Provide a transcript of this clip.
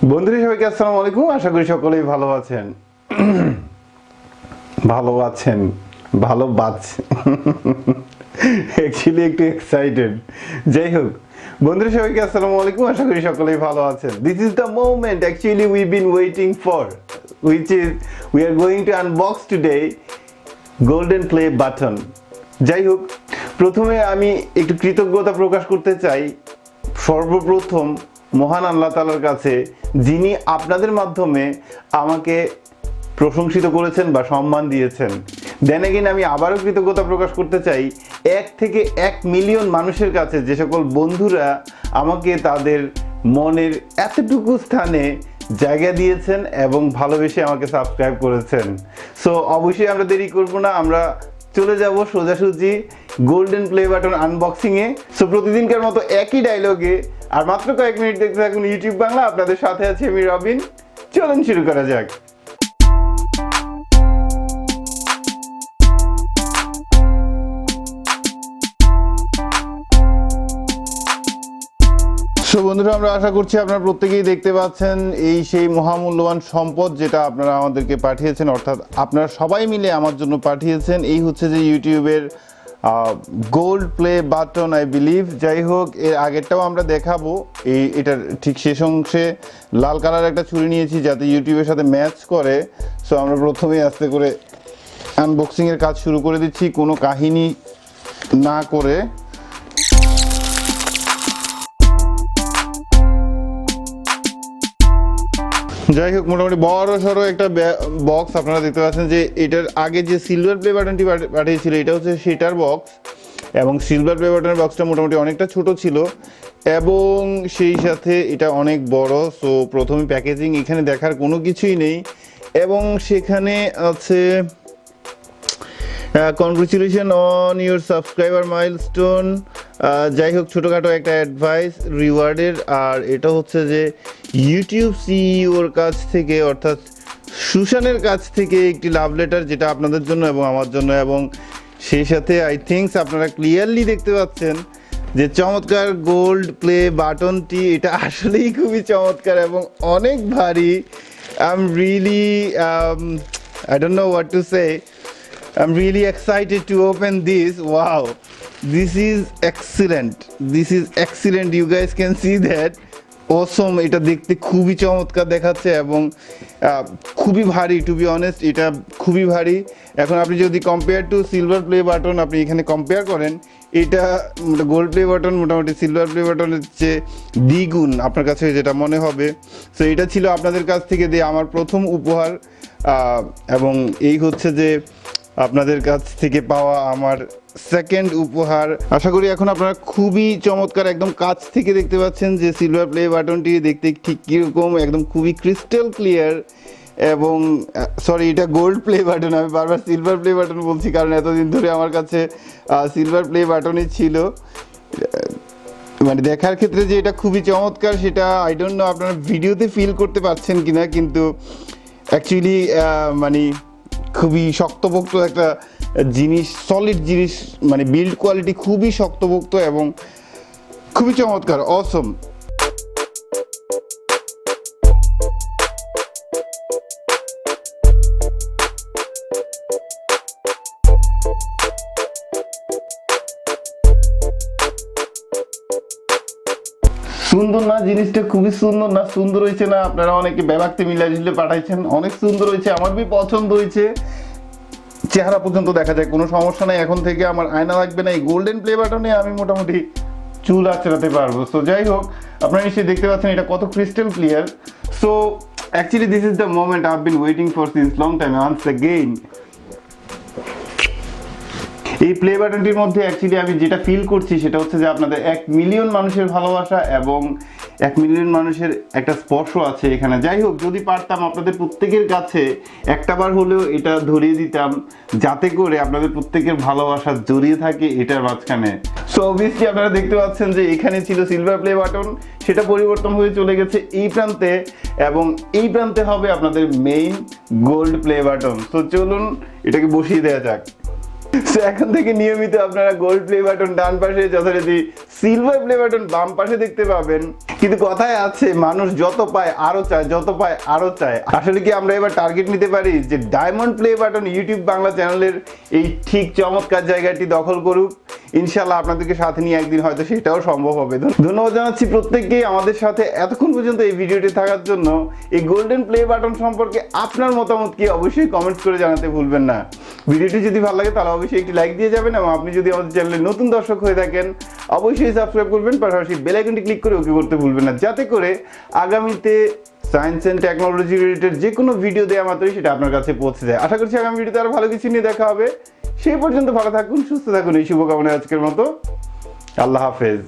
বন্ধুরা সবাইকে আসসালামু আলাইকুম। আশা করি সকলেই ভালো আছেন। অ্যাকচুয়ালি একটু এক্সাইটেড। যাই হোক, বন্ধুরা সবাইকে আসসালামু আলাইকুম। আশা করি সকলেই ভালো আছেন। This is the moment actually we bin waiting for, which is we are going to unbox today golden play button. যাই হোক, প্রথমে আমি একটু কৃতজ্ঞতা প্রকাশ করতে চাই সর্বপ্রথম মহান আল্লাহ তাআলার কাছে, যিনি আপনাদের মাধ্যমে আমাকে প্রশংসিত করেছেন বা সম্মান দিয়েছেন। দেন এগেইন আমি আবারও কৃতজ্ঞতা প্রকাশ করতে চাই 1 থেকে 1 মিলিয়ন মানুষের কাছে, যে সকল বন্ধুরা আমাকে তাদের মনের এতটুকু স্থানে জায়গা দিয়েছেন এবং ভালোবেসে আমাকে সাবস্ক্রাইব করেছেন। সো অবশ্যই আমরা দেরি করব না, আমরা চলে যাব সোজাসুজি গোল্ডেন প্লে বাটন আনবক্সিংয়ে। সো প্রতিদিনকার মতো একই ডায়লগে আর মাত্র কয়েক মিনিট দেখতে থাকুন ইউটিউব বাংলা। আপনাদের সাথে আছি আমি রবিন। চলুন শুরু করা যাক। সো বন্ধুরা, আমরা আশা করছি আপনারা প্রত্যেকেই দেখতে পাচ্ছেন এই সেই মহামূল্যবান সম্পদ যেটা আপনারা আমাদেরকে পাঠিয়েছেন, অর্থাৎ আপনারা সবাই মিলে আমার জন্য পাঠিয়েছেন। এই হচ্ছে যে ইউটিউবের gold play button I believe. যাই হোক, এর আগেরটাও আমরা দেখাবো। এটার ঠিক শেষ অংশে লাল কালার একটা ছুরি নিয়েছি যাতে ইউটিউবের সাথে ম্যাচ করে। সো আমরা প্রথমেই আস্তে করে আনবক্সিংয়ের কাজ শুরু করে দিচ্ছি, কোনো কাহিনী না করে। যাই হোক, মোটামুটি বড় সড়ো একটা বক্স আপনারা দেখতে পাচ্ছেন যে এটার আগে যে সিলভার প্লে বাটনটি পাঠিয়েছিল এটা হচ্ছে সেটার বক্স, এবং সিলভার প্লে বাটনের বক্সটা মোটামুটি অনেকটা ছোট ছিল এবং সেই সাথে এটা অনেক বড়। সো প্রথমে প্যাকেজিং এখানে দেখার কোনো কিছুই নেই, এবং সেখানে আছে congratulation on your subscriber milestone. যাই হোক, ছোটোখাটো একটা অ্যাডভাইস রিওয়ার্ডের। আর এটা হচ্ছে যে ইউটিউব সিইওর কাছ থেকে, অর্থাৎ সুশানের কাছ থেকে একটি লাভ লেটার, যেটা আপনাদের জন্য এবং আমার জন্য। এবং সেই সাথে আই থিঙ্কস আপনারা ক্লিয়ারলি দেখতে পাচ্ছেন যে চমৎকার গোল্ড প্লে বাটনটি, এটা আসলেই খুবই চমৎকার এবং অনেক ভারী। I am really I don't know what to say. I'm really excited to open this. Wow, this is excellent. This is excellent. You guys can see that. Awesome. এটা দেখতে খুবই চমৎকার দেখাচ্ছে এবং খুবই ভারী। টু বি অনেস্ট, এটা খুবই ভারী। এখন আপনি যদি compare to silver play button আপনি এখানে কম্পেয়ার করেন, এটা গোল্ড প্লে বাটন মোটামুটি সিলভার প্লে বাটনের চেয়ে দ্বিগুণ আপনার কাছে যেটা মনে হবে। সো এটা ছিল আপনাদের কাছ থেকে দিয়ে আমার প্রথম উপহার, এবং এই হচ্ছে যে আপনাদের কাছ থেকে পাওয়া আমার সেকেন্ড উপহার। আশা করি এখন আপনারা খুবই চমৎকার একদম কাছ থেকে দেখতে পাচ্ছেন যে সিলভার প্লে বাটনটি দেখতে ঠিক কীরকম, একদম খুবই ক্রিস্টাল ক্লিয়ার। এবং সরি, এটা গোল্ড প্লে বাটন, আমি বারবার সিলভার প্লে বাটন বলছি কারণ এতদিন ধরে আমার কাছে সিলভার প্লে বাটনই ছিল। মানে দেখার ক্ষেত্রে যে এটা খুবই চমৎকার সেটা আই ডোন্ট নো আপনারা ভিডিওতে ফিল করতে পারছেন কিনা, কিন্তু অ্যাকচুয়ালি মানে খুবই শক্তপোক্ত একটা জিনিস, সলিড জিনিস, মানে বিল্ড কোয়ালিটি খুবই শক্তপোক্ত এবং খুবই চমৎকার, অসম। সুন্দর না জিনিসটা? খুবই সুন্দর না? সুন্দর হয়েছে না? আপনারা অনেকে ব্যাবাকতে মিলাইলে পাঠাইছেন, অনেক সুন্দর হয়েছে, আমার বি পছন্দ হয়েছে। চেহারা পর্যন্ত দেখা যায়, কোনো সমস্যা নাই। এখন থেকে আমার আয়না লাগবে না, এই গোল্ডেন প্লে বাটনে আমি মোটামুটি চুল আঁচড়াতে পারবো। সো যাই হোক, আপনারা নিশ্চয়ই দেখতে পাচ্ছেন এটা কত crystal clear. So actually this is the moment I have been waiting for since long time. Once again এই প্লে বাটনটির মধ্যে অ্যাকচুয়ালি আমি যেটা ফিল করছি সেটা হচ্ছে যে আপনাদের 1 মিলিয়ন মানুষের ভালোবাসা এবং 1 মিলিয়ন মানুষের একটা স্পর্শ আছে এখানে। যাই হোক, যদি পারতাম আপনাদের প্রত্যেকের কাছে একটাবার হলেও এটা ধরিয়ে দিতাম, যাতে করে আপনাদের প্রত্যেকের ভালোবাসা জড়িয়ে থাকে এটার মাঝখানে। সো অবভিয়াসলি আপনারা দেখতে পাচ্ছেন যে এখানে ছিল সিলভার প্লে বাটন, সেটা পরিবর্তন হয়ে চলে গেছে এই প্রান্তে, এবং এই প্রান্তে হবে আপনাদের main gold play button. So চলুন এটাকে বসিয়ে দেওয়া যাক। তো এখন থেকে নিয়মিত আপনারা গোল্ড প্লে বাটন ডান পাশে, যথারীতি সিলভার প্লে বাটন বাম পাশে দেখতে পাবেন। কিন্তু কথায় আছে মানুষ যত পায় আরো চায়, যত পায় আরো চায়। আসলে কি আমরা এবার টার্গেট নিতে পারি যে diamond play button YouTube Bangla চ্যানেলের এই ঠিক চমৎকার জায়গাটি দখল করুক? ইনশাল্লাহ আপনাদেরকে সাথে নিয়ে একদিন হয়তো সেটাও সম্ভব হবে। ধন্যবাদ জানাচ্ছি প্রত্যেককেই আমাদের সাথে এতক্ষণ পর্যন্ত এই ভিডিওটি থাকার জন্য। এই গোল্ডেন প্লে বাটন সম্পর্কে আপনার মতামত কি অবশ্যই কমেন্ট করে জানাতে ভুলবেন না। ভিডিওটি যদি ভালো লাগে তাহলে অবশ্যই একটি লাইক দিয়ে যাবেন, এবং আপনি যদি আমাদের চ্যানেলে নতুন দর্শক হয়ে থাকেন অবশ্যই সাবস্ক্রাইব করবেন, পাশাপাশি বেল আইকনটি ক্লিক করে ওকে করতে ভুলবেন না, যাতে করে আগামীতে সায়েন্স অ্যান্ড টেকনোলজি রিলেটেড যে কোনো ভিডিও দেওয়া মাত্রই সেটা আপনার কাছে পৌঁছে যায়। আশা করছি আগামী ভিডিওতে আরো ভালো কিছু নিয়ে দেখা হবে। সেই পর্যন্ত ভালো থাকুন, সুস্থ থাকুন, এই শুভকামনায় আজকের মতো আল্লাহ হাফেজ।